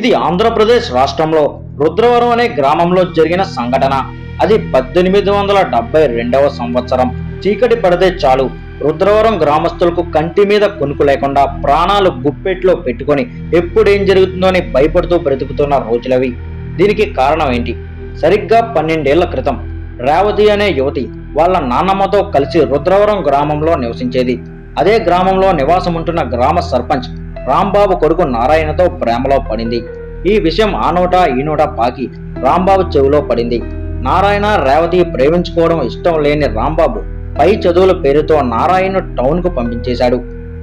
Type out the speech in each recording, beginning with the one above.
ఇది ఆంధ్రప్రదేశ్ రాష్ట్రంలో రుద్రవరం అనే గ్రామంలో జరిగిన సంఘటన. అది 1872వ సంవత్సరం. చీకటి పడితే చాలు రుద్రవరం గ్రామస్తులకు కంటి మీద కొనుకు లేకుండా ప్రాణాలు గుప్పెట్లో పెట్టుకొని ఎప్పుడేం జరుగుతుందో అని భయపడుతూ బ్రతుకుతున్న రోజులవి. దీనికి కారణం ఏంటి? సరిగ్గా 12 ఏళ్ల క్రితం రేవతి అనే యువతి వాళ్ళ నాన్నమ్మతో కలిసి రుద్రవరం గ్రామంలో నివసించేది. అదే గ్రామంలో నివాసం ఉంటున్న గ్రామ సర్పంచ్ రాంబాబు కొడుకు నారాయణతో ప్రేమలో పడింది. ఈ విషయం ఆ నోట ఈ నోట పాకి రాంబాబు చెవిలో పడింది. నారాయణ రేవతి ప్రేమించుకోవడం ఇష్టం లేని రాంబాబు పై చదువుల పేరుతో నారాయణ టౌన్ కు పంపించేశాడు.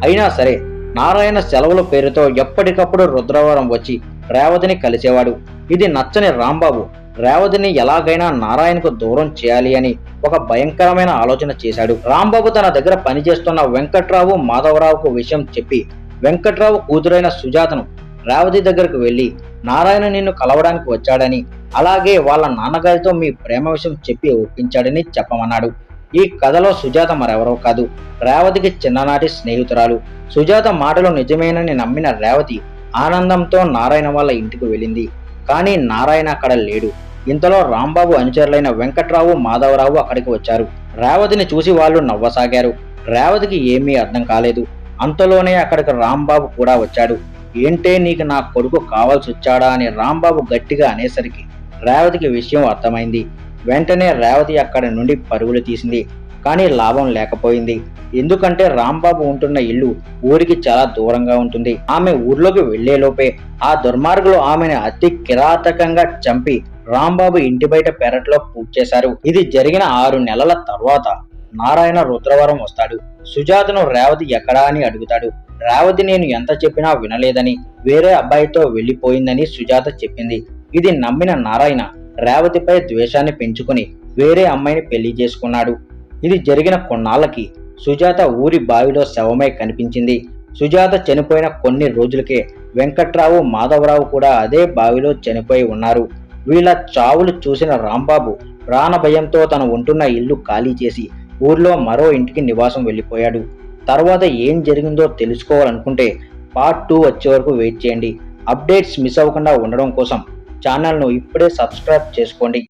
అయినా సరే నారాయణ సెలవుల పేరుతో ఎప్పటికప్పుడు రుద్రవరం వచ్చి రేవతిని కలిసేవాడు. ఇది నచ్చని రాంబాబు రేవతిని ఎలాగైనా నారాయణకు దూరం చేయాలి అని ఒక భయంకరమైన ఆలోచన చేశాడు. రాంబాబు తన దగ్గర పనిచేస్తున్న వెంకట్రావు మాధవరావుకు విషయం చెప్పి వెంకట్రావు కూతురైన సుజాతను రేవతి దగ్గరకు వెళ్లి నారాయణ నిన్ను కలవడానికి వచ్చాడని, అలాగే వాళ్ళ నాన్నగారితో మీ ప్రేమ విషయం చెప్పి ఒప్పించాడని చెప్పమన్నాడు. ఈ కథలో సుజాత మరెవరో కాదు, రేవతికి చిన్ననాటి స్నేహితురాలు. సుజాత మాటలు నిజమేనని నమ్మిన రేవతి ఆనందంతో నారాయణ వాళ్ళ ఇంటికి వెళ్ళింది. కానీ నారాయణ అక్కడ లేడు. ఇంతలో రాంబాబు అనుచరులైన వెంకట్రావు మాధవరావు అక్కడికి వచ్చారు. రేవతిని చూసి వాళ్ళు నవ్వసాగారు. రేవతికి ఏమీ అర్థం కాలేదు. అంతలోనే అక్కడికి రాంబాబు కూడా వచ్చాడు. ఏంటే నీకు నా కొడుకు కావాల్సి వచ్చాడా అని రాంబాబు గట్టిగా అనేసరికి రేవతికి విషయం అర్థమైంది. వెంటనే రేవతి అక్కడి నుండి పరుగులు తీసింది. కానీ లాభం లేకపోయింది. ఎందుకంటే రాంబాబు ఉంటున్న ఇల్లు ఊరికి చాలా దూరంగా ఉంటుంది. ఆమె ఊర్లోకి వెళ్లేలోపే ఆ దుర్మార్గులు ఆమెను అతి కిరాతకంగా చంపి రాంబాబు ఇంటి బయట పెరట్లో పూజ చేశారు. ఇది జరిగిన 6 నెలల తర్వాత నారాయణ రుద్రవరం వస్తాడు. సుజాతను రేవతి ఎక్కడా అని అడుగుతాడు. రేవతి నేను ఎంత చెప్పినా వినలేదని, వేరే అబ్బాయితో వెళ్లిపోయిందని సుజాత చెప్పింది. ఇది నమ్మిన నారాయణ రేవతిపై ద్వేషాన్ని పెంచుకుని వేరే అమ్మాయిని పెళ్లి చేసుకున్నాడు. ఇది జరిగిన కొన్నాళ్లకి సుజాత ఊరి బావిలో శవమై కనిపించింది. సుజాత చనిపోయిన కొన్ని రోజులకే వెంకట్రావు మాధవరావు కూడా అదే బావిలో చనిపోయి ఉన్నారు. వీళ్ళ చావులు చూసిన రాంబాబు ప్రాణభయంతో తను ఉంటున్న ఇల్లు ఖాళీ చేసి ఊర్లో మరో ఇంటికి నివాసం వెళ్ళిపోయాడు. తర్వాత ఏం జరిగిందో తెలుసుకోవాలనుకుంటే పార్ట్ 2 వచ్చే వరకు వెయిట్ చేయండి. అప్డేట్స్ మిస్ అవ్వకుండా ఉండడం కోసం ఛానల్ను ఇప్పుడే సబ్స్క్రైబ్ చేసుకోండి.